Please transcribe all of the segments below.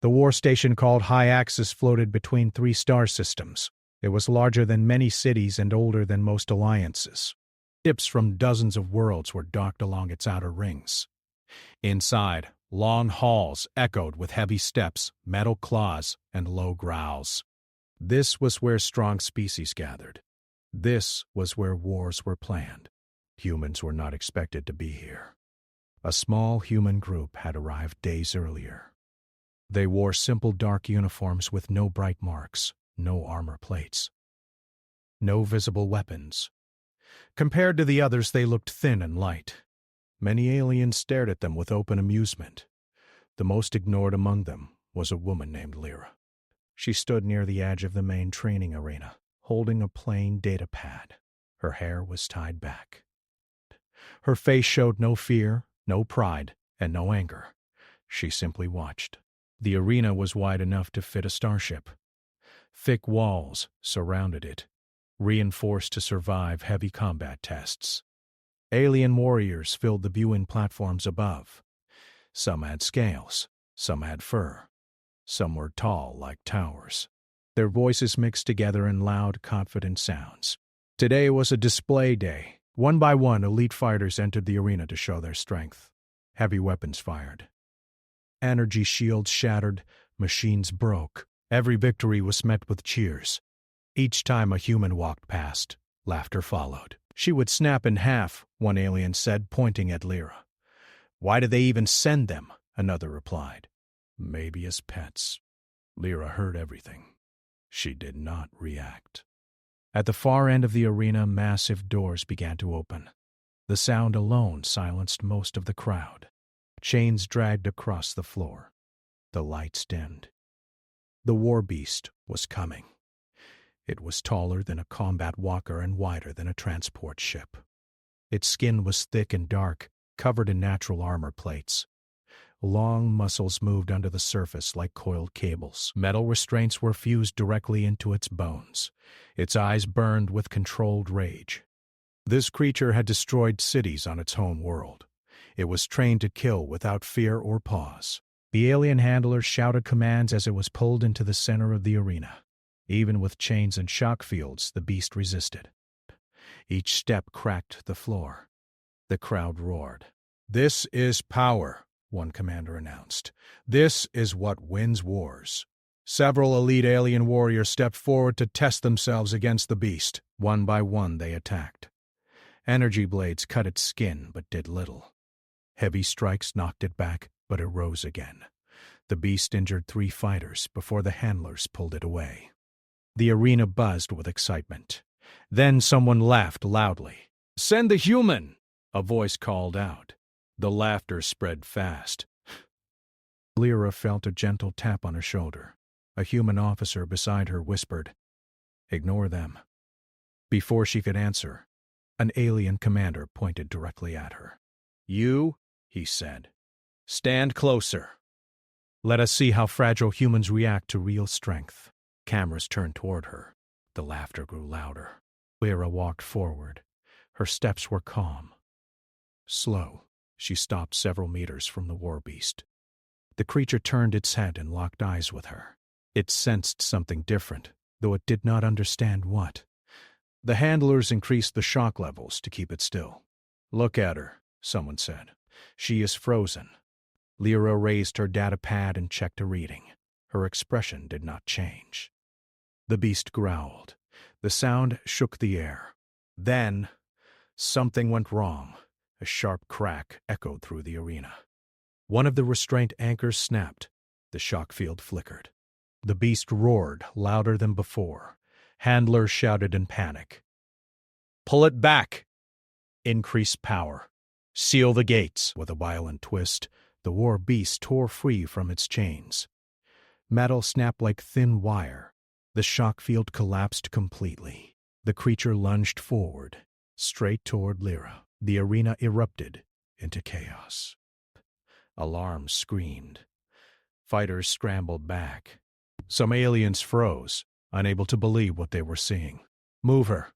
The war station called High Axis floated between 3 star systems. It was larger than many cities and older than most alliances. Ships from dozens of worlds were docked along its outer rings. Inside, long halls echoed with heavy steps, metal claws, and low growls. This was where strong species gathered. This was where wars were planned. Humans were not expected to be here. A small human group had arrived days earlier. They wore simple dark uniforms with no bright marks, no armor plates, no visible weapons. Compared to the others, they looked thin and light. Many aliens stared at them with open amusement. The most ignored among them was a woman named Lyra. She stood near the edge of the main training arena, holding a plain data pad. Her hair was tied back. Her face showed no fear, no pride, and no anger. She simply watched. The arena was wide enough to fit a starship. Thick walls surrounded it, reinforced to survive heavy combat tests. Alien warriors filled the viewing platforms above. Some had scales, some had fur. Some were tall like towers. Their voices mixed together in loud, confident sounds. Today was a display day. One by one, elite fighters entered the arena to show their strength. Heavy weapons fired. Energy shields shattered, machines broke. Every victory was met with cheers. Each time a human walked past, laughter followed. She would snap in half, one alien said, pointing at Lyra. Why did they even send them? Another replied. Maybe as pets. Lyra heard everything. She did not react. At the far end of the arena, massive doors began to open. The sound alone silenced most of the crowd. Chains dragged across the floor. The lights dimmed. The war beast was coming. It was taller than a combat walker and wider than a transport ship. Its skin was thick and dark, covered in natural armor plates. Long muscles moved under the surface like coiled cables. Metal restraints were fused directly into its bones. Its eyes burned with controlled rage. This creature had destroyed cities on its home world. It was trained to kill without fear or pause. The alien handler shouted commands as it was pulled into the center of the arena. Even with chains and shock fields, the beast resisted. Each step cracked the floor. The crowd roared. This is power, one commander announced. This is what wins wars. Several elite alien warriors stepped forward to test themselves against the beast. One by one they attacked. Energy blades cut its skin, but did little. Heavy strikes knocked it back, but it rose again. The beast injured 3 fighters before the handlers pulled it away. The arena buzzed with excitement. Then someone laughed loudly. "Send the human!" a voice called out. The laughter spread fast. Lyra felt a gentle tap on her shoulder. A human officer beside her whispered, "Ignore them." Before she could answer, an alien commander pointed directly at her. "You," he said, "stand closer. Let us see how fragile humans react to real strength." Cameras turned toward her. The laughter grew louder. Lyra walked forward. Her steps were calm. Slow, she stopped several meters from the war beast. The creature turned its head and locked eyes with her. It sensed something different, though it did not understand what. The handlers increased the shock levels to keep it still. "Look at her," someone said. "She is frozen." Lyra raised her data pad and checked a reading. Her expression did not change. The beast growled. The sound shook the air. Then, something went wrong. A sharp crack echoed through the arena. One of the restraint anchors snapped. The shock field flickered. The beast roared louder than before. Handlers shouted in panic. "Pull it back! Increase power. Seal the gates!" With a violent twist, the war beast tore free from its chains. Metal snapped like thin wire. The shock field collapsed completely. The creature lunged forward, straight toward Lyra. The arena erupted into chaos. Alarms screamed. Fighters scrambled back. Some aliens froze, unable to believe what they were seeing. "Move her.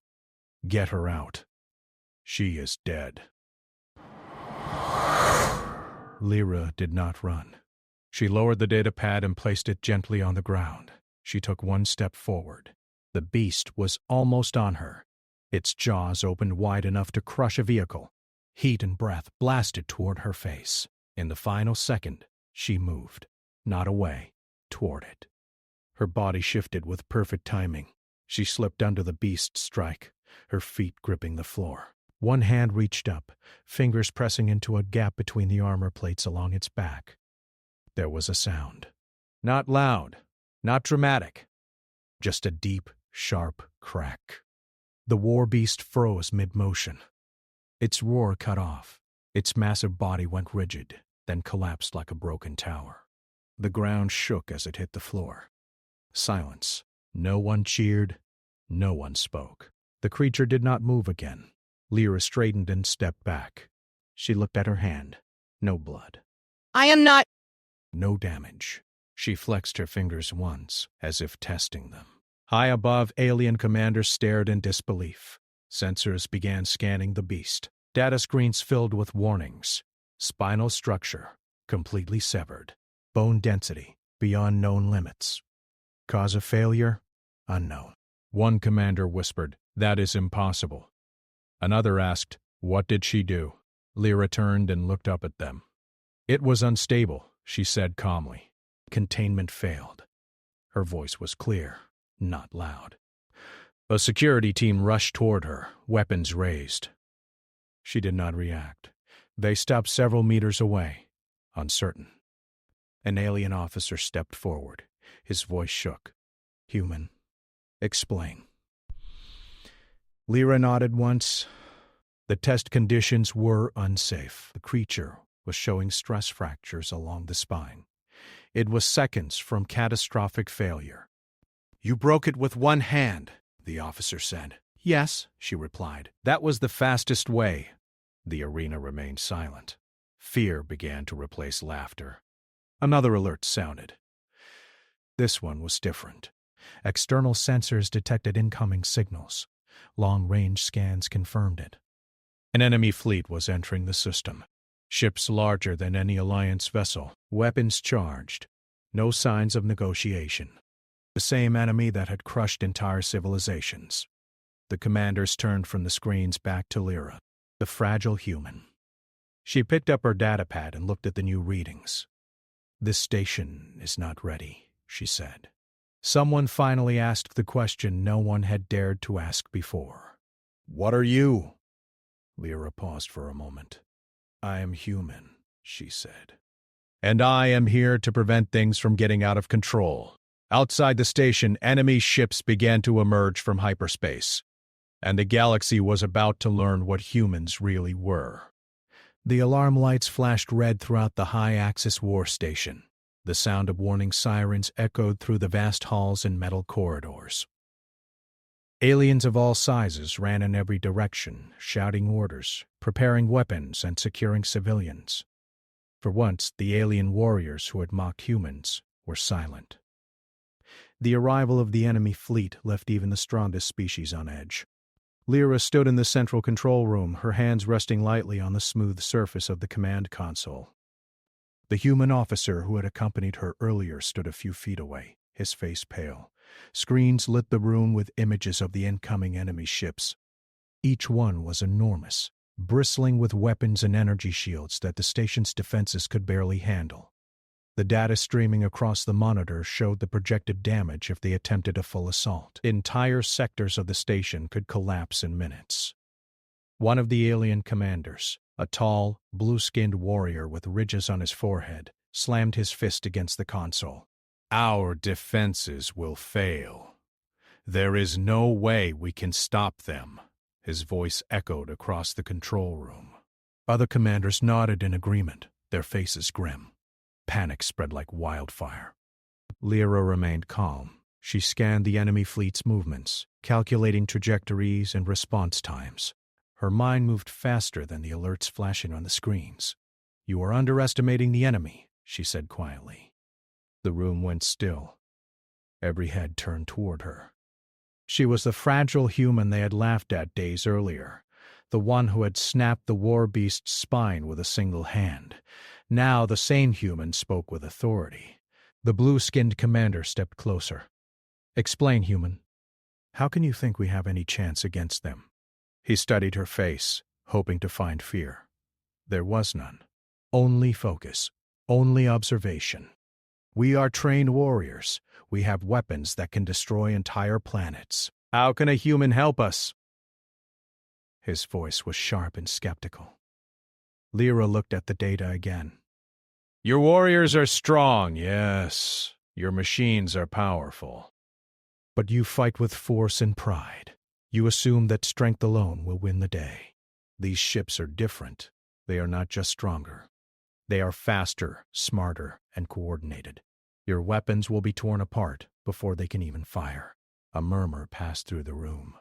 Get her out. She is dead." Lyra did not run. She lowered the data pad and placed it gently on the ground. She took one step forward. The beast was almost on her. Its jaws opened wide enough to crush a vehicle. Heat and breath blasted toward her face. In the final second, she moved, not away, toward it. Her body shifted with perfect timing. She slipped under the beast's strike, her feet gripping the floor. One hand reached up, fingers pressing into a gap between the armor plates along its back. There was a sound. Not loud, not dramatic, just a deep, sharp crack. The war beast froze mid-motion. Its roar cut off. Its massive body went rigid, then collapsed like a broken tower. The ground shook as it hit the floor. Silence. No one cheered. No one spoke. The creature did not move again. Lyra straightened and stepped back. She looked at her hand. No blood. I am not... No damage. She flexed her fingers once, as if testing them. High above, alien commanders stared in disbelief. Sensors began scanning the beast. Data screens filled with warnings. Spinal structure, completely severed. Bone density, beyond known limits. Cause of failure? Unknown. One commander whispered, "That is impossible." Another asked, "What did she do?" Lyra turned and looked up at them. "It was unstable," she said calmly. Containment failed. Her voice was clear, not loud. A security team rushed toward her, weapons raised. She did not react. They stopped several meters away, uncertain. An alien officer stepped forward. His voice shook. "Human. Explain." Lyra nodded once. The test conditions were unsafe. The creature was showing stress fractures along the spine. It was seconds from catastrophic failure. "You broke it with one hand," the officer said. "Yes," she replied. "That was the fastest way." The arena remained silent. Fear began to replace laughter. Another alert sounded. This one was different. External sensors detected incoming signals. Long-range scans confirmed it. An enemy fleet was entering the system. Ships larger than any Alliance vessel, weapons charged. No signs of negotiation. The same enemy that had crushed entire civilizations. The commanders turned from the screens back to Lyra, the fragile human. She picked up her datapad and looked at the new readings. "This station is not ready," she said. Someone finally asked the question no one had dared to ask before. "What are you?" Lyra paused for a moment. "I am human," she said. "And I am here to prevent things from getting out of control." Outside the station, enemy ships began to emerge from hyperspace, and the galaxy was about to learn what humans really were. The alarm lights flashed red throughout the high-axis war station. The sound of warning sirens echoed through the vast halls and metal corridors. Aliens of all sizes ran in every direction, shouting orders, preparing weapons, and securing civilians. For once, the alien warriors who had mocked humans were silent. The arrival of the enemy fleet left even the strongest species on edge. Lyra stood in the central control room, her hands resting lightly on the smooth surface of the command console. The human officer who had accompanied her earlier stood a few feet away, his face pale. Screens lit the room with images of the incoming enemy ships. Each one was enormous, bristling with weapons and energy shields that the station's defenses could barely handle. The data streaming across the monitor showed the projected damage if they attempted a full assault. Entire sectors of the station could collapse in minutes. One of the alien commanders, a tall, blue-skinned warrior with ridges on his forehead, slammed his fist against the console. "Our defenses will fail. There is no way we can stop them." His voice echoed across the control room. Other commanders nodded in agreement, their faces grim. Panic spread like wildfire. Lyra remained calm. She scanned the enemy fleet's movements, calculating trajectories and response times. Her mind moved faster than the alerts flashing on the screens. "You are underestimating the enemy," she said quietly. The room went still. Every head turned toward her. She was the fragile human they had laughed at days earlier, the one who had snapped the war beast's spine with a single hand. Now the same human spoke with authority. The blue-skinned commander stepped closer. "Explain, human. How can you think we have any chance against them?" He studied her face, hoping to find fear. There was none. Only focus. Only observation. "We are trained warriors. We have weapons that can destroy entire planets. How can a human help us?" His voice was sharp and skeptical. Lyra looked at the data again. "Your warriors are strong, yes. Your machines are powerful. But you fight with force and pride. You assume that strength alone will win the day. These ships are different. They are not just stronger. They are faster, smarter, and coordinated. Your weapons will be torn apart before they can even fire." A murmur passed through the room.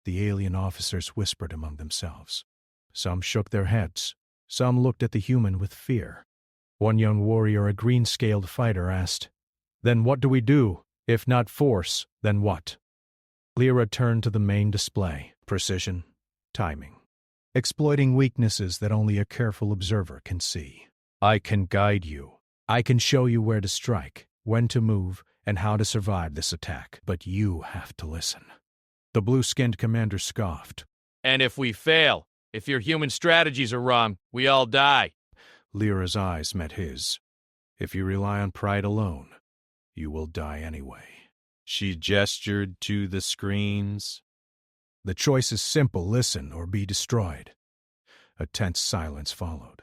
The alien officers whispered among themselves. Some shook their heads. Some looked at the human with fear. One young warrior, a green-scaled fighter, asked, "Then what do we do? If not force, then what?" Lyra turned to the main display. Precision, timing, exploiting weaknesses that only a careful observer can see. "I can guide you. I can show you where to strike, when to move, and how to survive this attack. But you have to listen." The blue-skinned commander scoffed. "And if we fail, if your human strategies are wrong, we all die." Lyra's eyes met his. "If you rely on pride alone, you will die anyway." She gestured to the screens. "The choice is simple: listen or be destroyed." A tense silence followed.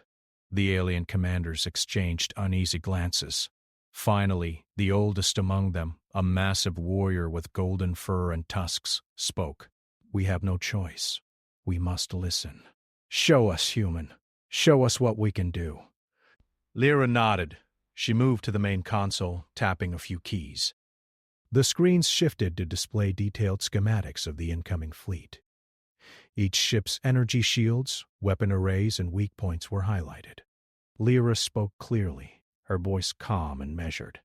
The alien commanders exchanged uneasy glances. Finally, the oldest among them, a massive warrior with golden fur and tusks, spoke. "We have no choice. We must listen. Show us, human. Show us what we can do." Lyra nodded. She moved to the main console, tapping a few keys. The screens shifted to display detailed schematics of the incoming fleet. Each ship's energy shields, weapon arrays, and weak points were highlighted. Lyra spoke clearly, her voice calm and measured.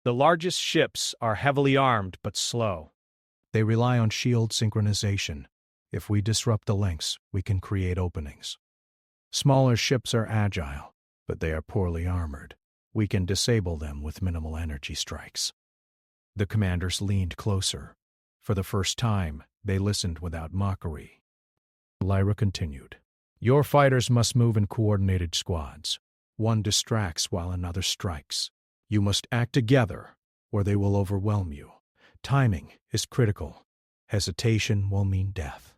"The largest ships are heavily armed but slow. They rely on shield synchronization. If we disrupt the links, we can create openings. Smaller ships are agile, but they are poorly armored. We can disable them with minimal energy strikes." The commanders leaned closer. For the first time, they listened without mockery. Lyra continued. "Your fighters must move in coordinated squads. One distracts while another strikes. You must act together, or they will overwhelm you. Timing is critical. Hesitation will mean death."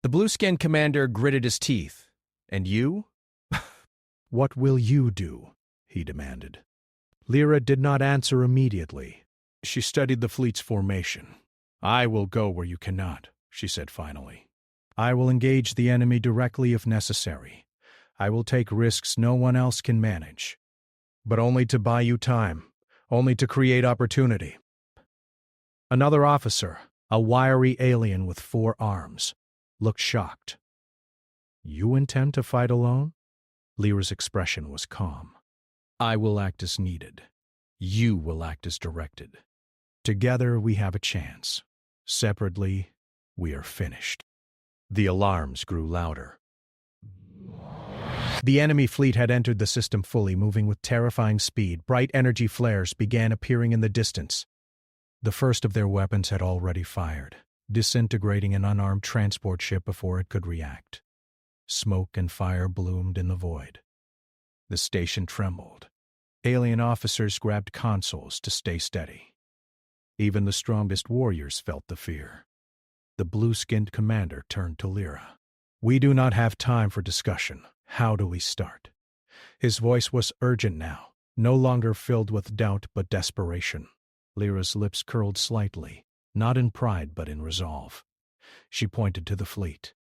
The blue-skinned commander gritted his teeth. "And you?" "What will you do?" he demanded. Lyra did not answer immediately. She studied the fleet's formation. "I will go where you cannot," she said finally. "I will engage the enemy directly if necessary. I will take risks no one else can manage. But only to buy you time, only to create opportunity." Another officer, a wiry alien with 4 arms, looked shocked. "You intend to fight alone?" Lyra's expression was calm. "I will act as needed. You will act as directed. Together we have a chance. Separately, we are finished." The alarms grew louder. The enemy fleet had entered the system fully, moving with terrifying speed. Bright energy flares began appearing in the distance. The first of their weapons had already fired, disintegrating an unarmed transport ship before it could react. Smoke and fire bloomed in the void. The station trembled. Alien officers grabbed consoles to stay steady. Even the strongest warriors felt the fear. The blue-skinned commander turned to Lyra. "We do not have time for discussion. How do we start?" His voice was urgent now, no longer filled with doubt but desperation. Lyra's lips curled slightly, not in pride but in resolve. She pointed to the fleet.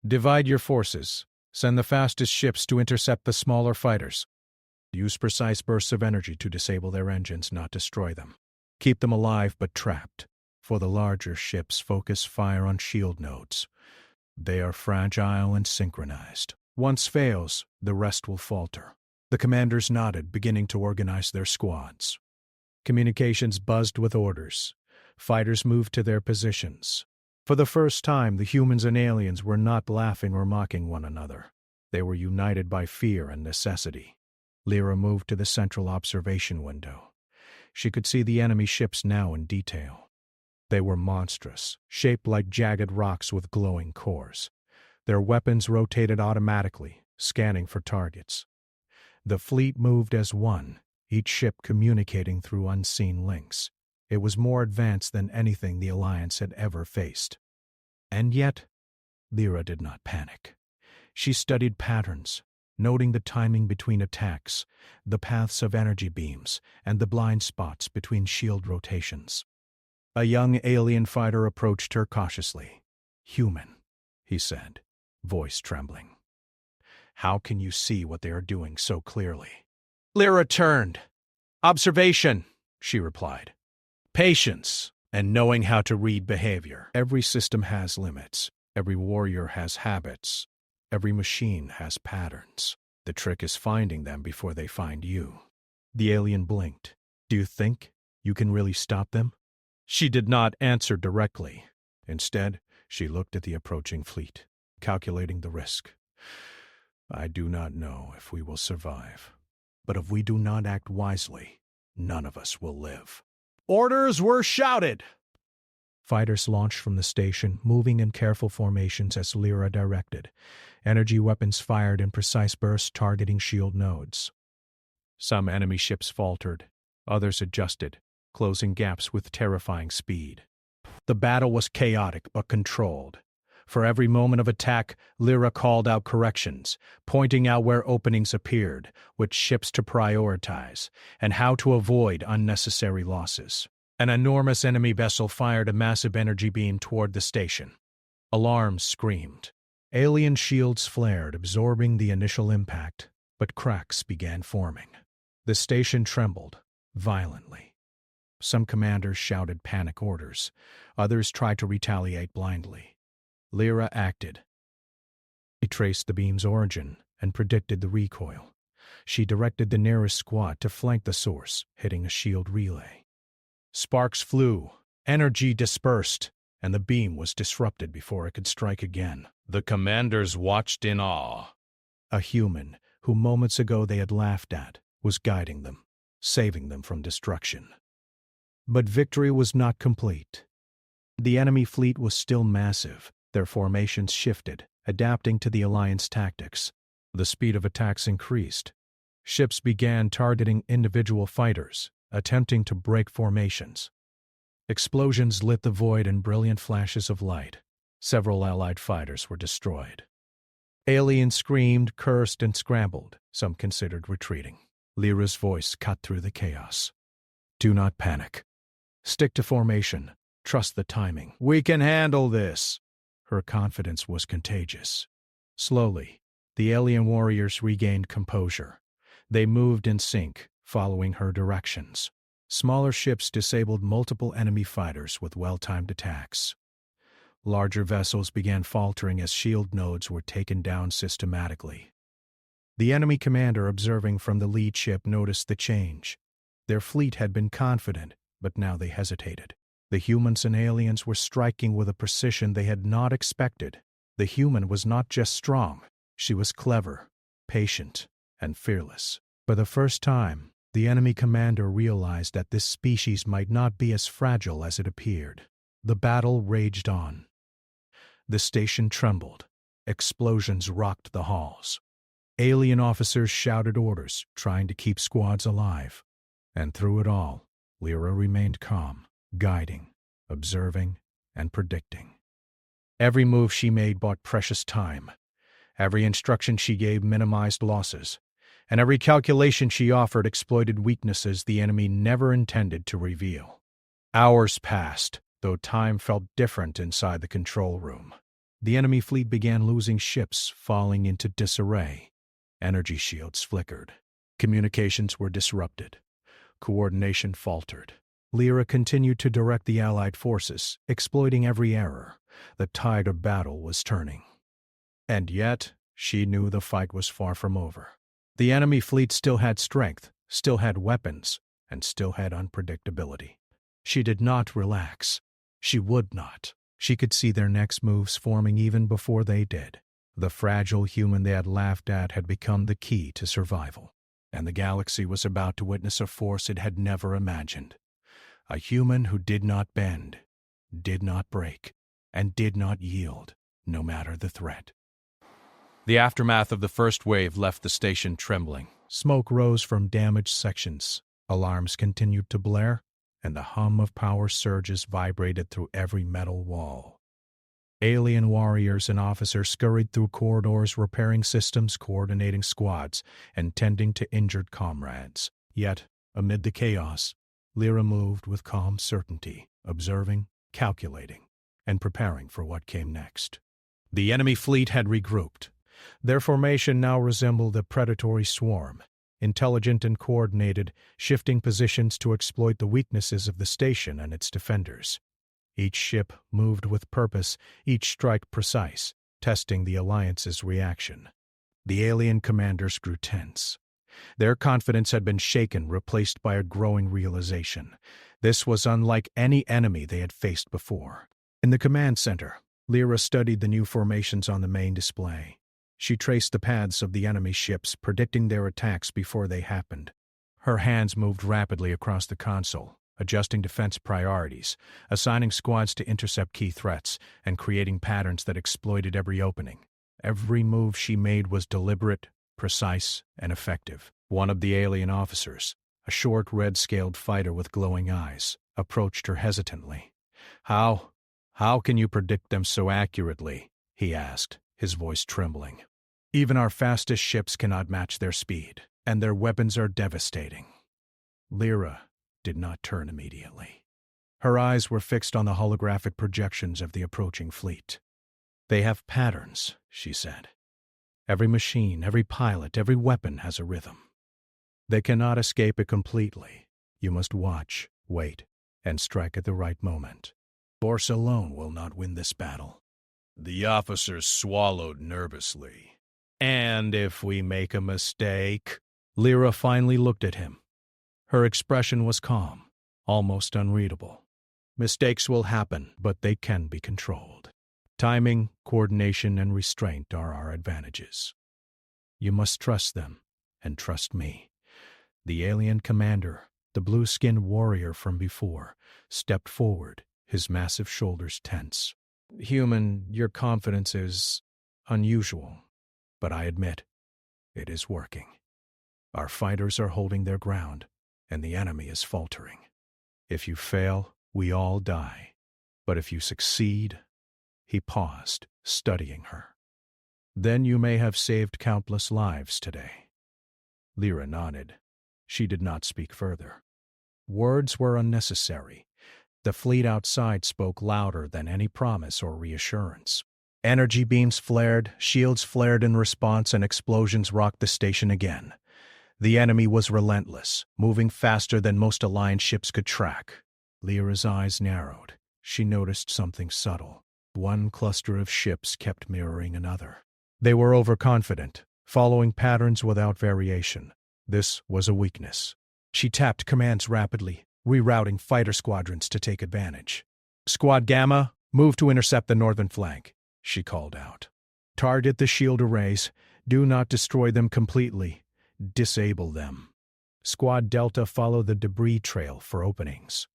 "Divide your forces. Send the fastest ships to intercept the smaller fighters. Use precise bursts of energy to disable their engines, not destroy them. Keep them alive but trapped. For the larger ships, focus fire on shield nodes. They are fragile and synchronized. Once fails, the rest will falter." The commanders nodded, beginning to organize their squads. Communications buzzed with orders. Fighters moved to their positions. For the first time, the humans and aliens were not laughing or mocking one another. They were united by fear and necessity. Lyra moved to the central observation window. She could see the enemy ships now in detail. They were monstrous, shaped like jagged rocks with glowing cores. Their weapons rotated automatically, scanning for targets. The fleet moved as one, each ship communicating through unseen links. It was more advanced than anything the Alliance had ever faced. And yet, Lyra did not panic. She studied patterns, noting the timing between attacks, the paths of energy beams, and the blind spots between shield rotations. A young alien fighter approached her cautiously. "Human," he said, voice trembling. "How can you see what they are doing so clearly?" Lyra turned. "Observation," she replied. "Patience, and knowing how to read behavior. Every system has limits. Every warrior has habits. Every machine has patterns. The trick is finding them before they find you." The alien blinked. "Do you think you can really stop them?" She did not answer directly. Instead, she looked at the approaching fleet, calculating the risk. "I do not know if we will survive, but if we do not act wisely, none of us will live." Orders were shouted. Fighters launched from the station, moving in careful formations as Lyra directed. Energy weapons fired in precise bursts targeting shield nodes. Some enemy ships faltered, others adjusted, closing gaps with terrifying speed. The battle was chaotic but controlled. For every moment of attack, Lyra called out corrections, pointing out where openings appeared, which ships to prioritize, and how to avoid unnecessary losses. An enormous enemy vessel fired a massive energy beam toward the station. Alarms screamed. Alien shields flared, absorbing the initial impact, but cracks began forming. The station trembled, violently. Some commanders shouted panic orders. Others tried to retaliate blindly. Lyra acted. She traced the beam's origin and predicted the recoil. She directed the nearest squad to flank the source, hitting a shield relay. Sparks flew, energy dispersed, and the beam was disrupted before it could strike again. The commanders watched in awe. A human, who moments ago they had laughed at, was guiding them, saving them from destruction. But victory was not complete. The enemy fleet was still massive. Their formations shifted, adapting to the Alliance tactics. The speed of attacks increased. Ships began targeting individual fighters, attempting to break formations. Explosions lit the void in brilliant flashes of light. Several Allied fighters were destroyed. Aliens screamed, cursed, and scrambled. Some considered retreating. Lyra's voice cut through the chaos. "Do not panic. Stick to formation. Trust the timing. We can handle this." Her confidence was contagious. Slowly, the alien warriors regained composure. They moved in sync, following her directions. Smaller ships disabled multiple enemy fighters with well-timed attacks. Larger vessels began faltering as shield nodes were taken down systematically. The enemy commander, observing from the lead ship, noticed the change. Their fleet had been confident, but now they hesitated. The humans and aliens were striking with a precision they had not expected. The human was not just strong, she was clever, patient, and fearless. For the first time, the enemy commander realized that this species might not be as fragile as it appeared. The battle raged on. The station trembled. Explosions rocked the halls. Alien officers shouted orders, trying to keep squads alive. And through it all, Lyra remained calm, guiding, observing, and predicting. Every move she made bought precious time. Every instruction she gave minimized losses, and every calculation she offered exploited weaknesses the enemy never intended to reveal. Hours passed, though time felt different inside the control room. The enemy fleet began losing ships, falling into disarray. Energy shields flickered. Communications were disrupted. Coordination faltered. Lyra continued to direct the Allied forces, exploiting every error. The tide of battle was turning. And yet, she knew the fight was far from over. The enemy fleet still had strength, still had weapons, and still had unpredictability. She did not relax. She would not. She could see their next moves forming even before they did. The fragile human they had laughed at had become the key to survival, and the galaxy was about to witness a force it had never imagined. A human who did not bend, did not break, and did not yield, no matter the threat. The aftermath of the first wave left the station trembling. Smoke rose from damaged sections. Alarms continued to blare, and the hum of power surges vibrated through every metal wall. Alien warriors and officers scurried through corridors, repairing systems, coordinating squads, and tending to injured comrades. Yet, amid the chaos, Lyra moved with calm certainty, observing, calculating, and preparing for what came next. The enemy fleet had regrouped. Their formation now resembled a predatory swarm, intelligent and coordinated, shifting positions to exploit the weaknesses of the station and its defenders. Each ship moved with purpose, each strike precise, testing the Alliance's reaction. The alien commanders grew tense. Their confidence had been shaken, replaced by a growing realization. This was unlike any enemy they had faced before. In the command center, Lyra studied the new formations on the main display. She traced the paths of the enemy ships, predicting their attacks before they happened. Her hands moved rapidly across the console, adjusting defense priorities, assigning squads to intercept key threats, and creating patterns that exploited every opening. Every move she made was deliberate, precise, and effective. One of the alien officers, a short red-scaled fighter with glowing eyes, approached her hesitantly. How can you predict them so accurately?" he asked, his voice trembling. "Even our fastest ships cannot match their speed, and their weapons are devastating." Lyra did not turn immediately. Her eyes were fixed on the holographic projections of the approaching fleet. "They have patterns," she said. "Every machine, every pilot, every weapon has a rhythm. They cannot escape it completely. You must watch, wait, and strike at the right moment. Force alone will not win this battle." The officers swallowed nervously. "And if we make a mistake?" Lyra finally looked at him. Her expression was calm, almost unreadable. "Mistakes will happen, but they can be controlled. Timing, coordination, and restraint are our advantages. You must trust them, and trust me." The alien commander, the blue-skinned warrior from before, stepped forward, his massive shoulders tense. "Human, your confidence is unusual, but I admit, it is working. Our fighters are holding their ground, and the enemy is faltering. If you fail, we all die. But if you succeed—" He paused, studying her. "Then you may have saved countless lives today." Lyra nodded. She did not speak further. Words were unnecessary. The fleet outside spoke louder than any promise or reassurance. Energy beams flared, shields flared in response, and explosions rocked the station again. The enemy was relentless, moving faster than most Alliance ships could track. Lyra's eyes narrowed. She noticed something subtle. One cluster of ships kept mirroring another. They were overconfident, following patterns without variation. This was a weakness. She tapped commands rapidly, rerouting fighter squadrons to take advantage. "Squad Gamma, move to intercept the northern flank," she called out. "Target the shield arrays. Do not destroy them completely. Disable them. Squad Delta, follow the debris trail for openings."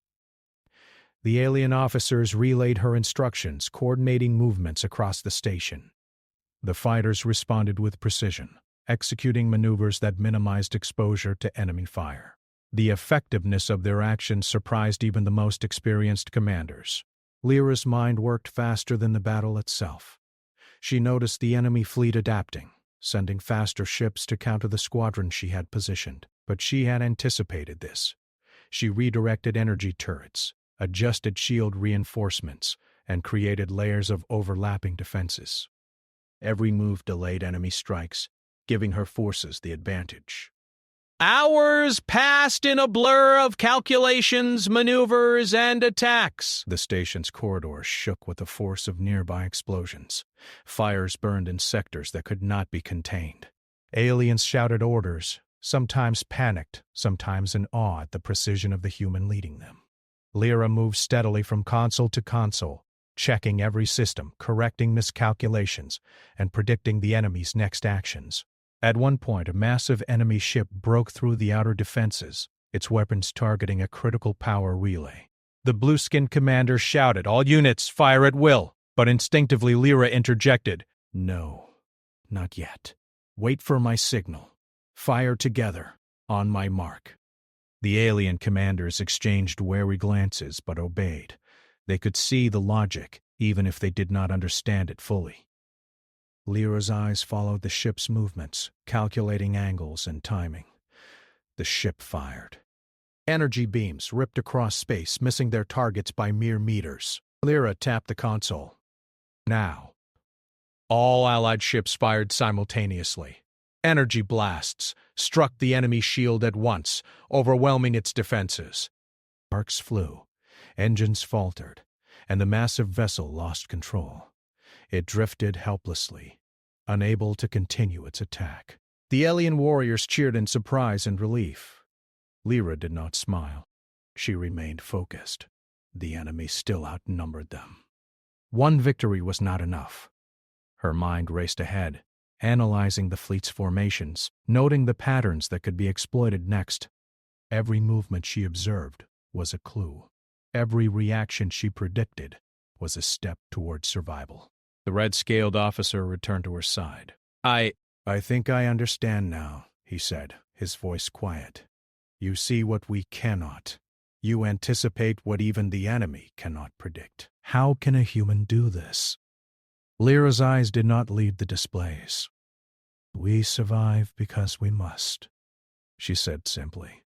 The alien officers relayed her instructions, coordinating movements across the station. The fighters responded with precision, executing maneuvers that minimized exposure to enemy fire. The effectiveness of their actions surprised even the most experienced commanders. Lyra's mind worked faster than the battle itself. She noticed the enemy fleet adapting, sending faster ships to counter the squadron she had positioned. But she had anticipated this. She redirected energy turrets, adjusted shield reinforcements, and created layers of overlapping defenses. Every move delayed enemy strikes, giving her forces the advantage. Hours passed in a blur of calculations, maneuvers, and attacks. The station's corridors shook with the force of nearby explosions. Fires burned in sectors that could not be contained. Aliens shouted orders, sometimes panicked, sometimes in awe at the precision of the human leading them. Lyra moved steadily from console to console, checking every system, correcting miscalculations, and predicting the enemy's next actions. At one point, a massive enemy ship broke through the outer defenses, its weapons targeting a critical power relay. The blue-skinned commander shouted, "All units, fire at will!" But instinctively Lyra interjected, "No, not yet. Wait for my signal. Fire together. On my mark." The alien commanders exchanged wary glances but obeyed. They could see the logic, even if they did not understand it fully. Lyra's eyes followed the ship's movements, calculating angles and timing. The ship fired. Energy beams ripped across space, missing their targets by mere meters. Lyra tapped the console. Now. All Allied ships fired simultaneously. Energy blasts struck the enemy shield at once, overwhelming its defenses. Sparks flew, engines faltered, and the massive vessel lost control. It drifted helplessly, unable to continue its attack. The alien warriors cheered in surprise and relief. Lyra did not smile. She remained focused. The enemy still outnumbered them. One victory was not enough. Her mind raced ahead, analyzing the fleet's formations, noting the patterns that could be exploited next. Every movement she observed was a clue. Every reaction she predicted was a step toward survival. The red-scaled officer returned to her side. I think I understand now," he said, his voice quiet. "You see what we cannot. You anticipate what even the enemy cannot predict. How can a human do this?" Lyra's eyes did not leave the displays. "We survive because we must," she said simply.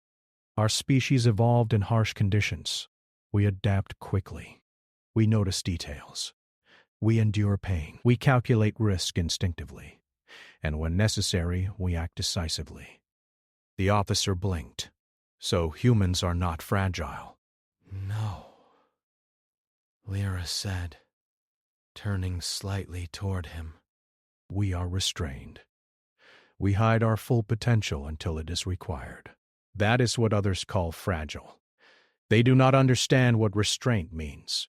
"Our species evolved in harsh conditions. We adapt quickly. We notice details. We endure pain. We calculate risk instinctively. And when necessary, we act decisively." The officer blinked. "So humans are not fragile?" "No," Lyra said, turning slightly toward him. "We are restrained. We hide our full potential until it is required. That is what others call fragile. They do not understand what restraint means."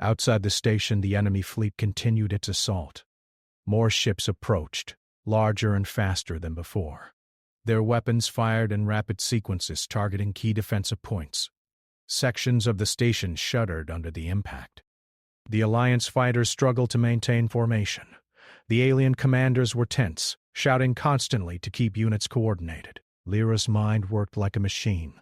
Outside the station, the enemy fleet continued its assault. More ships approached, larger and faster than before. Their weapons fired in rapid sequences, targeting key defensive points. Sections of the station shuddered under the impact. The Alliance fighters struggled to maintain formation. The alien commanders were tense, shouting constantly to keep units coordinated. Lyra's mind worked like a machine.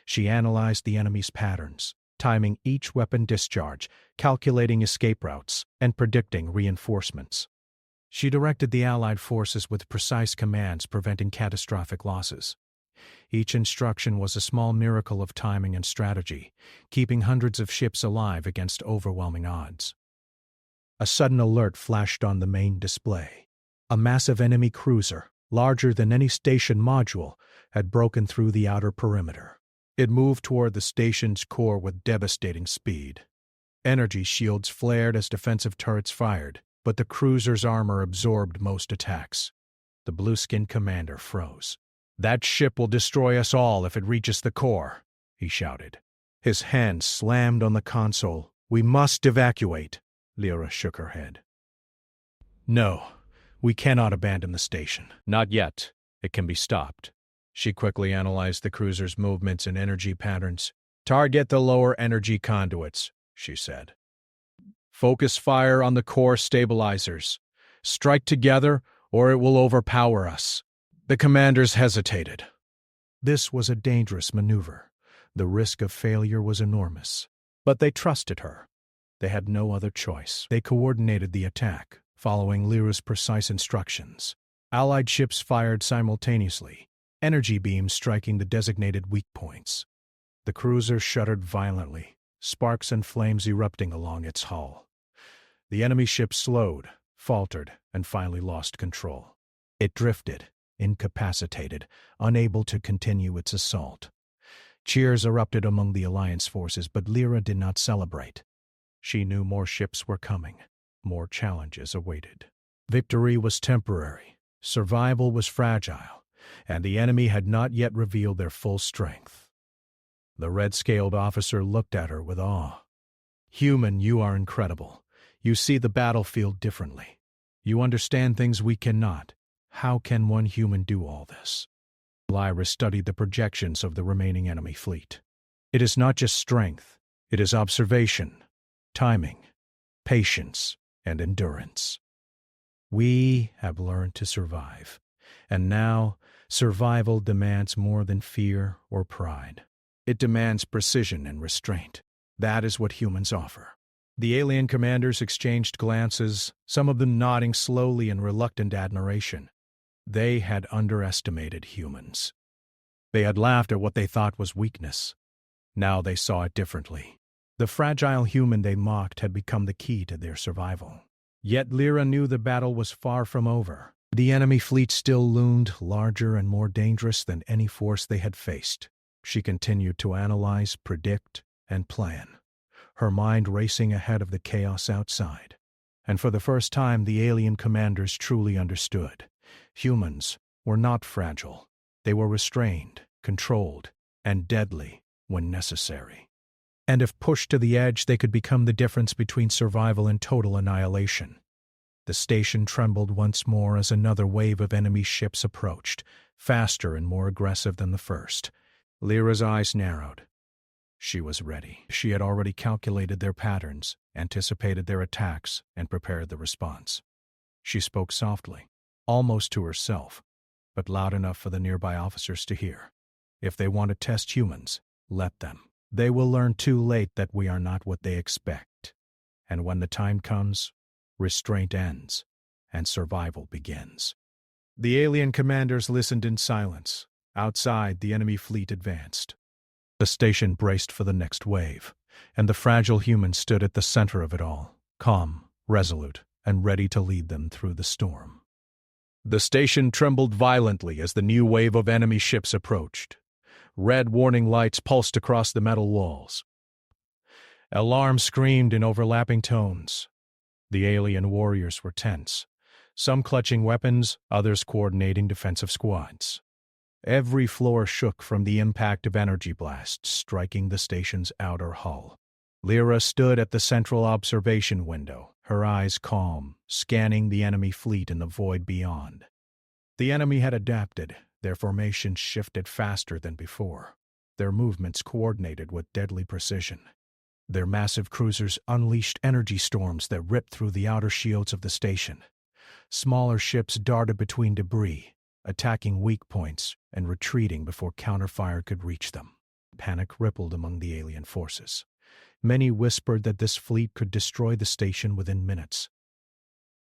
She analyzed the enemy's patterns, timing each weapon discharge, calculating escape routes, and predicting reinforcements. She directed the Allied forces with precise commands, preventing catastrophic losses. Each instruction was a small miracle of timing and strategy, keeping hundreds of ships alive against overwhelming odds. A sudden alert flashed on the main display. A massive enemy cruiser, larger than any station module, had broken through the outer perimeter. It moved toward the station's core with devastating speed. Energy shields flared as defensive turrets fired, but the cruiser's armor absorbed most attacks. The blue-skinned commander froze. "That ship will destroy us all if it reaches the core," he shouted. His hand slammed on the console. "We must evacuate." Lyra shook her head. "No, we cannot abandon the station." "Not yet. It can be stopped." She quickly analyzed the cruiser's movements and energy patterns. "Target the lower energy conduits," she said. "Focus fire on the core stabilizers. Strike together, or it will overpower us." The commanders hesitated. This was a dangerous maneuver. The risk of failure was enormous. But they trusted her. They had no other choice. They coordinated the attack, following Lyra's precise instructions. Allied ships fired simultaneously, energy beams striking the designated weak points. The cruiser shuddered violently, sparks and flames erupting along its hull. The enemy ship slowed, faltered, and finally lost control. It drifted, incapacitated, unable to continue its assault. Cheers erupted among the Alliance forces, but Lyra did not celebrate. She knew more ships were coming. More challenges awaited. Victory was temporary, survival was fragile, and the enemy had not yet revealed their full strength. The red-scaled officer looked at her with awe. Human, you are incredible. You see the battlefield differently. You understand things we cannot. How can one human do all this? Lyra studied the projections of the remaining enemy fleet. It is not just strength. It is observation, timing, patience, and endurance. We have learned to survive, and now survival demands more than fear or pride. It demands precision and restraint. That is what humans offer. The alien commanders exchanged glances, some of them nodding slowly in reluctant admiration. They had underestimated humans. They had laughed at what they thought was weakness. Now they saw it differently. The fragile human they mocked had become the key to their survival. Yet Lyra knew the battle was far from over. The enemy fleet still loomed, larger and more dangerous than any force they had faced. She continued to analyze, predict, and plan, her mind racing ahead of the chaos outside. And for the first time, the alien commanders truly understood. Humans were not fragile. They were restrained, controlled, and deadly when necessary. And if pushed to the edge, they could become the difference between survival and total annihilation. The station trembled once more as another wave of enemy ships approached, faster and more aggressive than the first. Lyra's eyes narrowed. She was ready. She had already calculated their patterns, anticipated their attacks, and prepared the response. She spoke softly, almost to herself, but loud enough for the nearby officers to hear. If they want to test humans, let them. They will learn too late that we are not what they expect. And when the time comes, restraint ends, and survival begins. The alien commanders listened in silence. Outside, the enemy fleet advanced. The station braced for the next wave, and the fragile human stood at the center of it all, calm, resolute, and ready to lead them through the storm. The station trembled violently as the new wave of enemy ships approached. Red warning lights pulsed across the metal walls. Alarms screamed in overlapping tones. The alien warriors were tense, some clutching weapons, others coordinating defensive squads. Every floor shook from the impact of energy blasts striking the station's outer hull. Lyra stood at the central observation window, her eyes calm, scanning the enemy fleet in the void beyond. The enemy had adapted. Their formations shifted faster than before, their movements coordinated with deadly precision. Their massive cruisers unleashed energy storms that ripped through the outer shields of the station. Smaller ships darted between debris, attacking weak points and retreating before counterfire could reach them. Panic rippled among the alien forces. Many whispered that this fleet could destroy the station within minutes.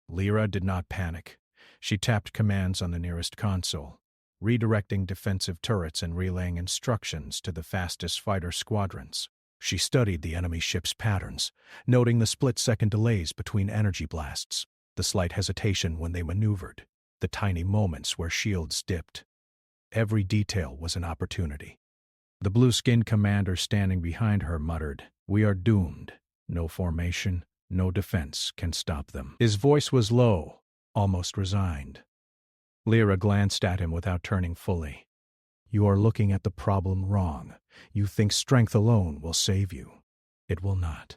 Lyra did not panic. She tapped commands on the nearest console, redirecting defensive turrets and relaying instructions to the fastest fighter squadrons. She studied the enemy ship's patterns, noting the split-second delays between energy blasts, the slight hesitation when they maneuvered, the tiny moments where shields dipped. Every detail was an opportunity. The blue-skinned commander standing behind her muttered, "We are doomed. No formation, no defense can stop them." His voice was low, almost resigned. Lyra glanced at him without turning fully. "You are looking at the problem wrong. You think strength alone will save you. It will not.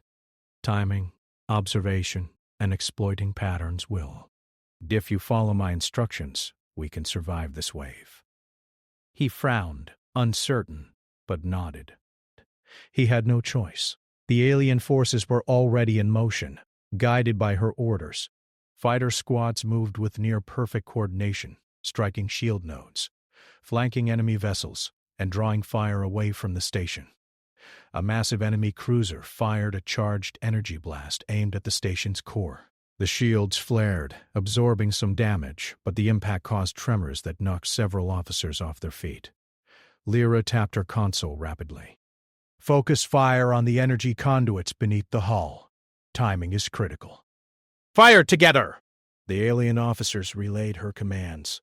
Timing, observation, and exploiting patterns will. If you follow my instructions, we can survive this wave." He frowned, uncertain, but nodded. He had no choice. The alien forces were already in motion, guided by her orders. Fighter squads moved with near-perfect coordination, striking shield nodes, flanking enemy vessels, and drawing fire away from the station. A massive enemy cruiser fired a charged energy blast aimed at the station's core. The shields flared, absorbing some damage, but the impact caused tremors that knocked several officers off their feet. Lyra tapped her console rapidly. "Focus fire on the energy conduits beneath the hull. Timing is critical." "Fire together!" The alien officers relayed her commands.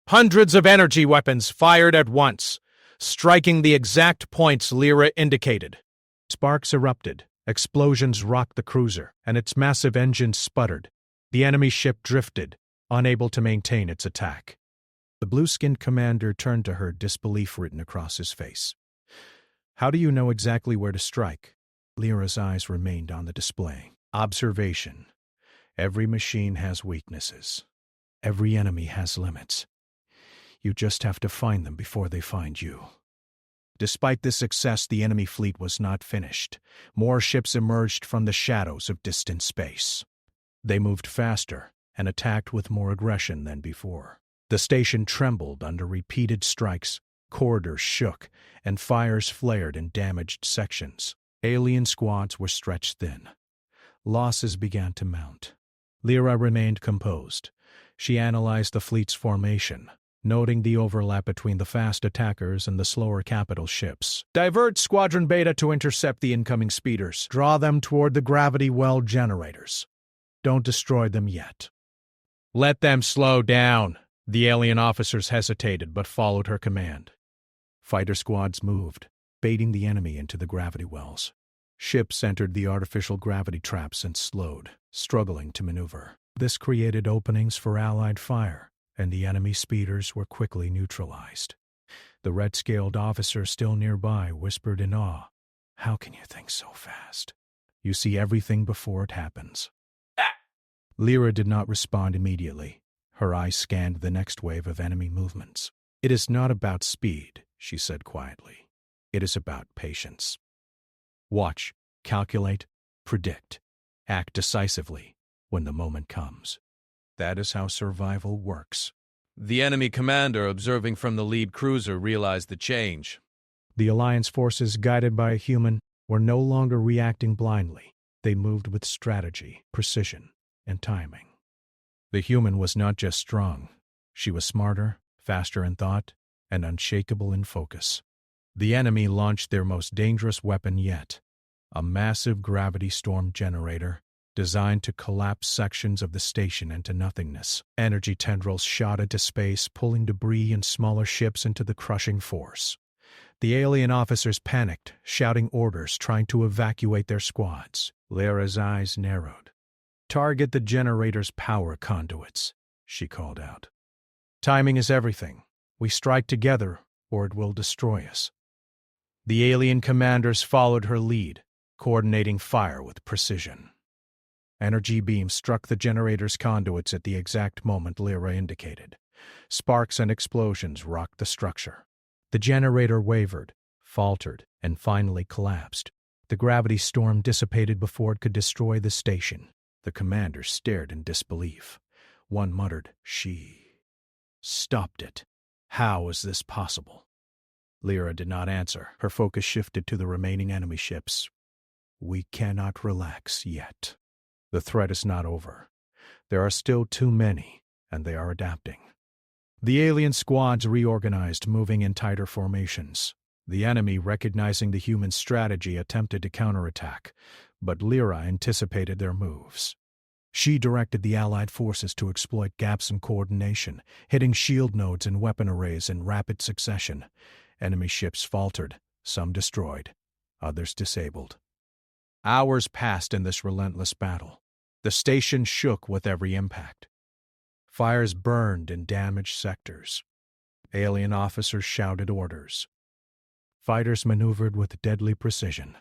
Hundreds of energy weapons fired at once, striking the exact points Lyra indicated. Sparks erupted, explosions rocked the cruiser, and its massive engines sputtered. The enemy ship drifted, unable to maintain its attack. The blue-skinned commander turned to her, disbelief written across his face. "How do you know exactly where to strike?" Lyra's eyes remained on the display. Observation. Every machine has weaknesses. Every enemy has limits. You just have to find them before they find you. Despite this success, the enemy fleet was not finished. More ships emerged from the shadows of distant space. They moved faster and attacked with more aggression than before. The station trembled under repeated strikes, corridors shook, and fires flared in damaged sections. Alien squads were stretched thin. Losses began to mount. Lyra remained composed. She analyzed the fleet's formation, noting the overlap between the fast attackers and the slower capital ships. Divert Squadron Beta to intercept the incoming speeders. Draw them toward the gravity well generators. Don't destroy them yet. Let them slow down. The alien officers hesitated but followed her command. Fighter squads moved, baiting the enemy into the gravity wells. Ships entered the artificial gravity traps and slowed, struggling to maneuver. This created openings for Allied fire, and the enemy speeders were quickly neutralized. The red-scaled officer still nearby whispered in awe, "How can you think so fast? You see everything before it happens." Lyra did not respond immediately. Her eyes scanned the next wave of enemy movements. "It is not about speed," she said quietly. "It is about patience. Watch, calculate, predict, act decisively when the moment comes. That is how survival works." The enemy commander, observing from the lead cruiser, realized the change. The Alliance forces, guided by a human, were no longer reacting blindly. They moved with strategy, precision, and timing. The human was not just strong. She was smarter, faster in thought, and unshakable in focus. The enemy launched their most dangerous weapon yet, a massive gravity storm generator designed to collapse sections of the station into nothingness. Energy tendrils shot into space, pulling debris and smaller ships into the crushing force. The alien officers panicked, shouting orders, trying to evacuate their squads. Lyra's eyes narrowed. "Target the generator's power conduits," she called out. "Timing is everything. We strike together, or it will destroy us." The alien commanders followed her lead, coordinating fire with precision. Energy beams struck the generator's conduits at the exact moment Lyra indicated. Sparks and explosions rocked the structure. The generator wavered, faltered, and finally collapsed. The gravity storm dissipated before it could destroy the station. The commanders stared in disbelief. One muttered, "She stopped it. How is this possible?" Lyra did not answer. Her focus shifted to the remaining enemy ships. "We cannot relax yet. The threat is not over. There are still too many, and they are adapting." The alien squads reorganized, moving in tighter formations. The enemy, recognizing the human strategy, attempted to counterattack, but Lyra anticipated their moves. She directed the Allied forces to exploit gaps in coordination, hitting shield nodes and weapon arrays in rapid succession. Enemy ships faltered, some destroyed, others disabled. Hours passed in this relentless battle. The station shook with every impact. Fires burned in damaged sectors. Alien officers shouted orders. Fighters maneuvered with deadly precision.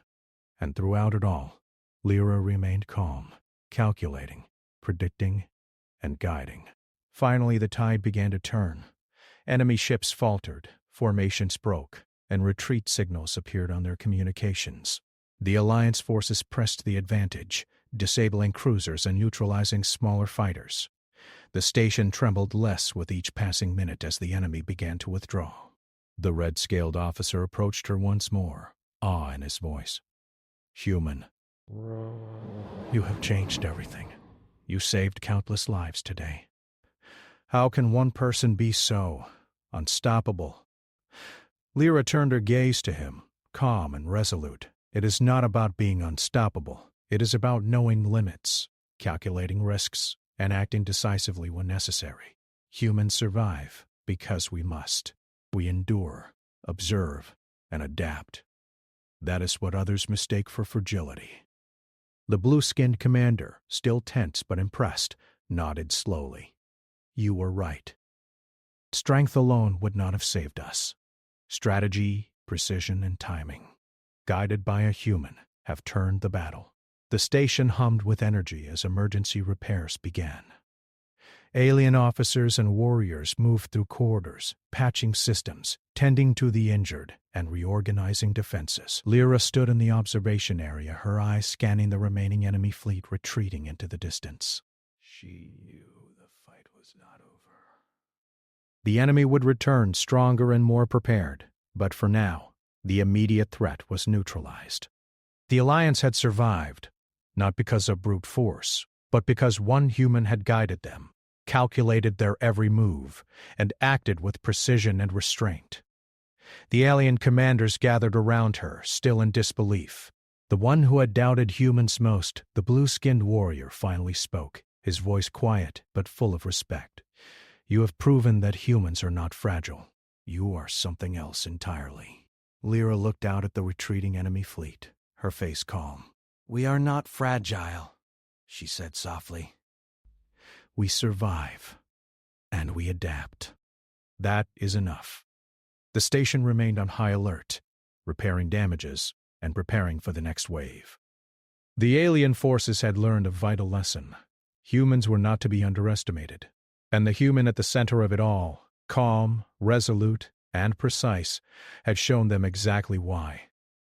And throughout it all, Lyra remained calm, calculating, predicting, and guiding. Finally, the tide began to turn. Enemy ships faltered, formations broke, and retreat signals appeared on their communications. The Alliance forces pressed the advantage, disabling cruisers and neutralizing smaller fighters. The station trembled less with each passing minute as the enemy began to withdraw. The red-scaled officer approached her once more, awe in his voice. "Human, you have changed everything. You saved countless lives today. How can one person be so unstoppable?" Lyra turned her gaze to him, calm and resolute. "It is not about being unstoppable. It is about knowing limits, calculating risks, and acting decisively when necessary. Humans survive because we must. We endure, observe, and adapt. That is what others mistake for fragility." The blue-skinned commander, still tense but impressed, nodded slowly. "You were right. Strength alone would not have saved us. Strategy, precision, and timing, guided by a human, have turned the battle. The station hummed with energy as emergency repairs began. Alien officers and warriors moved through corridors, patching systems, tending to the injured, and reorganizing defenses. Lyra stood in the observation area, her eyes scanning the remaining enemy fleet retreating into the distance. She knew the fight was not over. The enemy would return stronger and more prepared, but for now, the immediate threat was neutralized. The Alliance had survived, not because of brute force, but because one human had guided them, calculated their every move, and acted with precision and restraint. The alien commanders gathered around her, still in disbelief. The one who had doubted humans most, the blue-skinned warrior, finally spoke, his voice quiet but full of respect. "You have proven that humans are not fragile. You are something else entirely." Lyra looked out at the retreating enemy fleet, her face calm. "We are not fragile," she said softly. "We survive, and we adapt. That is enough." The station remained on high alert, repairing damages and preparing for the next wave. The alien forces had learned a vital lesson. Humans were not to be underestimated, and the human at the center of it all, calm, resolute, and precise, had shown them exactly why.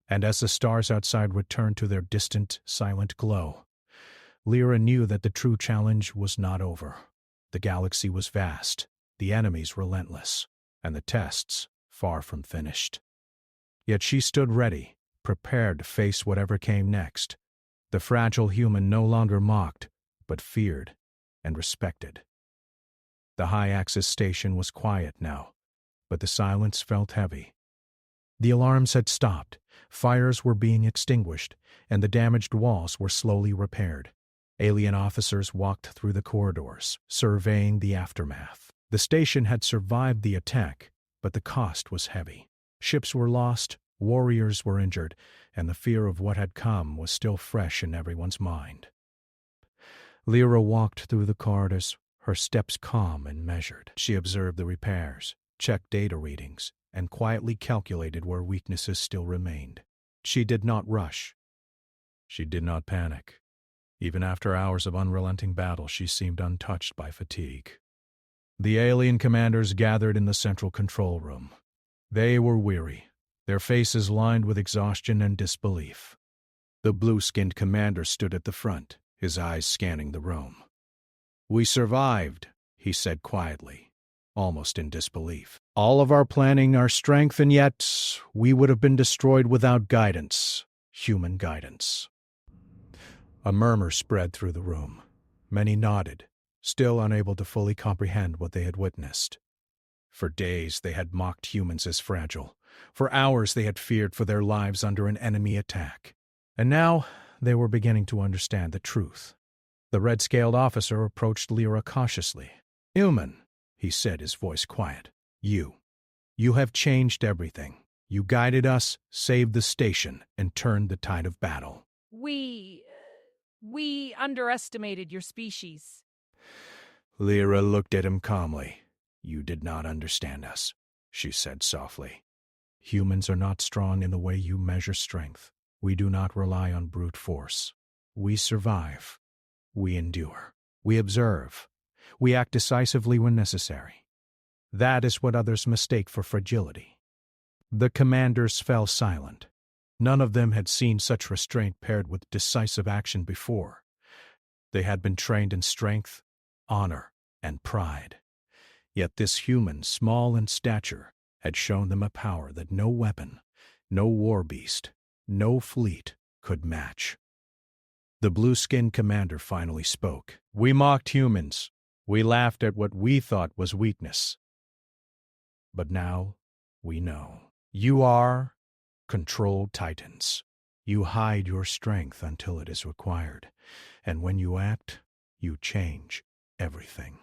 And as the stars outside returned to their distant, silent glow, Lyra knew that the true challenge was not over. The galaxy was vast, the enemies relentless, and the tests far from finished. Yet she stood ready, prepared to face whatever came next. The fragile human no longer mocked, but feared and respected. The high-axis station was quiet now, but the silence felt heavy. The alarms had stopped, fires were being extinguished, and the damaged walls were slowly repaired. Alien officers walked through the corridors, surveying the aftermath. The station had survived the attack, but the cost was heavy. Ships were lost, warriors were injured, and the fear of what had come was still fresh in everyone's mind. Lyra walked through the corridors, her steps calm and measured. She observed the repairs, checked data readings, and quietly calculated where weaknesses still remained. She did not rush. She did not panic. Even after hours of unrelenting battle, she seemed untouched by fatigue. The alien commanders gathered in the central control room. They were weary, their faces lined with exhaustion and disbelief. The blue-skinned commander stood at the front, his eyes scanning the room. "We survived," he said quietly, almost in disbelief. "All of our planning, our strength, and yet we would have been destroyed without guidance, human guidance." A murmur spread through the room. Many nodded, still unable to fully comprehend what they had witnessed. For days they had mocked humans as fragile. For hours they had feared for their lives under an enemy attack. And now they were beginning to understand the truth. The red-scaled officer approached Lyra cautiously. "Human," he said, his voice quiet. You have changed everything. You guided us, saved the station, and turned the tide of battle." We underestimated your species." Lyra looked at him calmly. "You did not understand us," she said softly. "Humans are not strong in the way you measure strength. We do not rely on brute force. We survive. We endure. We observe. We act decisively when necessary. That is what others mistake for fragility." The commanders fell silent. None of them had seen such restraint paired with decisive action before. They had been trained in strength, honor, and pride. Yet this human, small in stature, had shown them a power that no weapon, no war beast, no fleet could match. The blue-skinned commander finally spoke. "We mocked humans. We laughed at what we thought was weakness. But now we know. You are controlled titans. You hide your strength until it is required, and when you act, you change everything."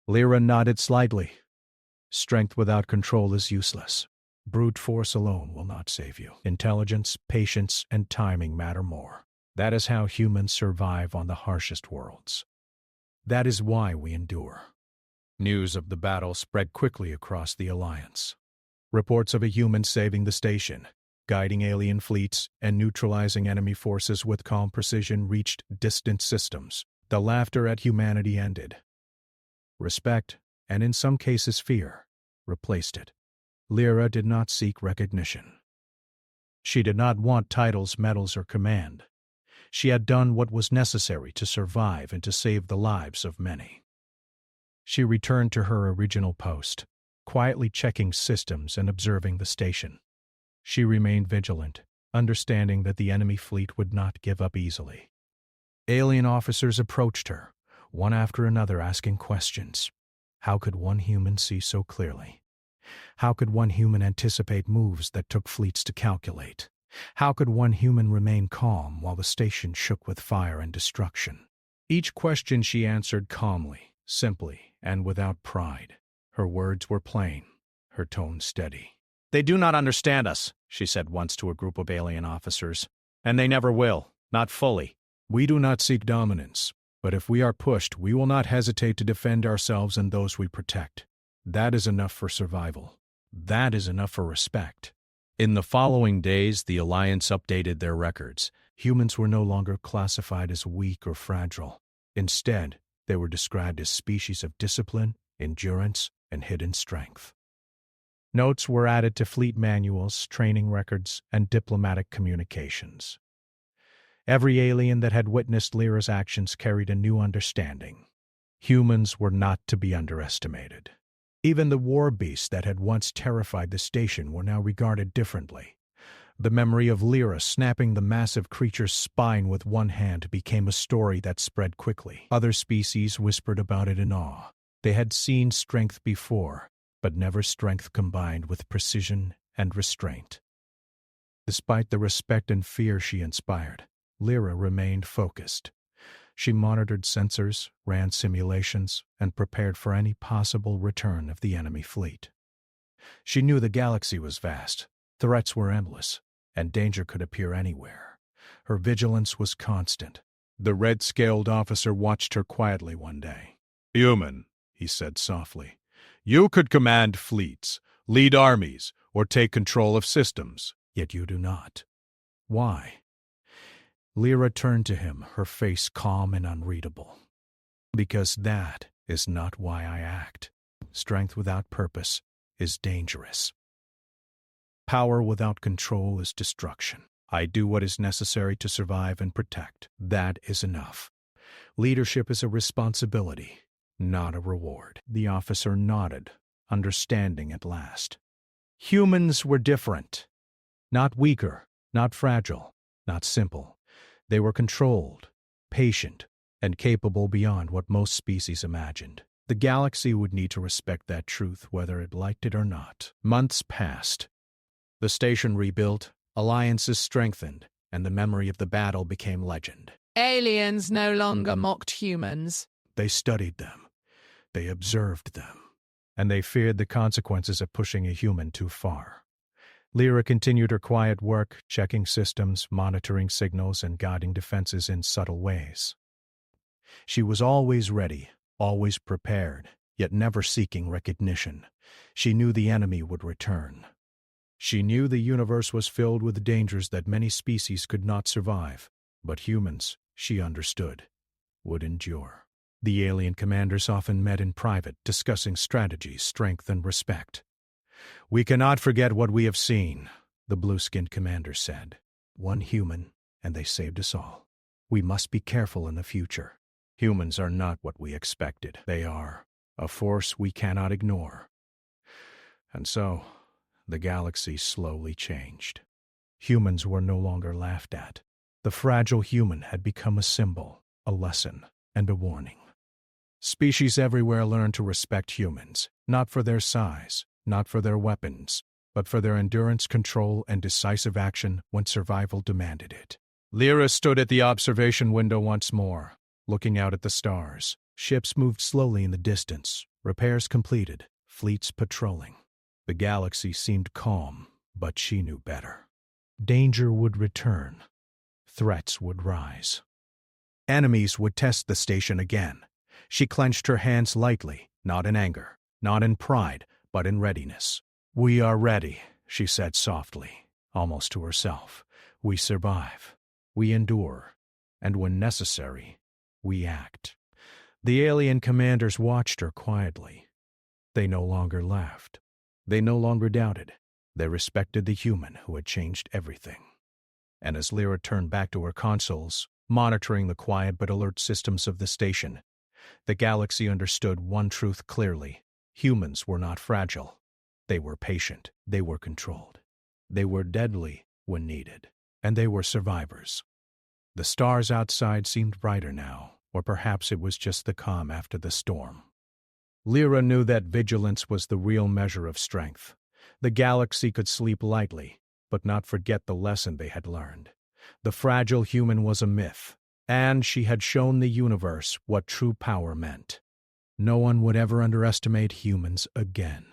Lyra nodded slightly. "Strength without control is useless. Brute force alone will not save you. Intelligence, patience, and timing matter more. That is how humans survive on the harshest worlds. That is why we endure." News of the battle spread quickly across the Alliance. Reports of a human saving the station, guiding alien fleets and neutralizing enemy forces with calm precision, reached distant systems. The laughter at humanity ended. Respect, and in some cases fear, replaced it. Lyra did not seek recognition. She did not want titles, medals, or command. She had done what was necessary to survive and to save the lives of many. She returned to her original post, quietly checking systems and observing the station. She remained vigilant, understanding that the enemy fleet would not give up easily. Alien officers approached her, one after another, asking questions. How could one human see so clearly? How could one human anticipate moves that took fleets to calculate? How could one human remain calm while the station shook with fire and destruction? Each question she answered calmly, simply, and without pride. Her words were plain, her tone steady. "They do not understand us," she said once to a group of alien officers. "And they never will, not fully. We do not seek dominance, but if we are pushed, we will not hesitate to defend ourselves and those we protect. That is enough for survival. That is enough for respect." In the following days, the Alliance updated their records. Humans were no longer classified as weak or fragile. Instead, they were described as species of discipline, endurance, and hidden strength. Notes were added to fleet manuals, training records, and diplomatic communications. Every alien that had witnessed Lyra's actions carried a new understanding. Humans were not to be underestimated. Even the war beasts that had once terrified the station were now regarded differently. The memory of Lyra snapping the massive creature's spine with one hand became a story that spread quickly. Other species whispered about it in awe. They had seen strength before, but never strength combined with precision and restraint. Despite the respect and fear she inspired, Lyra remained focused. She monitored sensors, ran simulations, and prepared for any possible return of the enemy fleet. She knew the galaxy was vast, threats were endless, and danger could appear anywhere. Her vigilance was constant. The red-scaled officer watched her quietly one day. "Human," he said softly, "you could command fleets, lead armies, or take control of systems. Yet you do not. Why?" Lyra turned to him, her face calm and unreadable. "Because that is not why I act. Strength without purpose is dangerous. Power without control is destruction. I do what is necessary to survive and protect. That is enough. Leadership is a responsibility, not a reward." The officer nodded, understanding at last. Humans were different. Not weaker, not fragile, not simple. They were controlled, patient, and capable beyond what most species imagined. The galaxy would need to respect that truth whether it liked it or not. Months passed. The station rebuilt, alliances strengthened, and the memory of the battle became legend. Aliens no longer mocked humans. They studied them. They observed them. And they feared the consequences of pushing a human too far. Lyra continued her quiet work, checking systems, monitoring signals, and guiding defenses in subtle ways. She was always ready, always prepared, yet never seeking recognition. She knew the enemy would return. She knew the universe was filled with dangers that many species could not survive, but humans, she understood, would endure. The alien commanders often met in private, discussing strategies, strength, and respect. "We cannot forget what we have seen," the blue-skinned commander said. "One human, and they saved us all. We must be careful in the future. Humans are not what we expected. They are a force we cannot ignore." And so, the galaxy slowly changed. Humans were no longer laughed at. The fragile human had become a symbol, a lesson, and a warning. Species everywhere learned to respect humans, not for their size, not for their weapons, but for their endurance, control, and decisive action when survival demanded it. Lyra stood at the observation window once more, looking out at the stars. Ships moved slowly in the distance, repairs completed, fleets patrolling. The galaxy seemed calm, but she knew better. Danger would return. Threats would rise. Enemies would test the station again. She clenched her hands lightly, not in anger, not in pride, but in readiness. "We are ready," she said softly, almost to herself. We survive. We endure. And when necessary, we act. The alien commanders watched her quietly. They no longer laughed. They no longer doubted. They respected the human who had changed everything. And as Lyra turned back to her consoles, monitoring the quiet but alert systems of the station, the galaxy understood one truth clearly. Humans were not fragile. They were patient. They were controlled. They were deadly when needed. And they were survivors. The stars outside seemed brighter now, or perhaps it was just the calm after the storm. Lyra knew that vigilance was the real measure of strength. The galaxy could sleep lightly, but not forget the lesson they had learned. The fragile human was a myth, and she had shown the universe what true power meant. No one would ever underestimate humans again.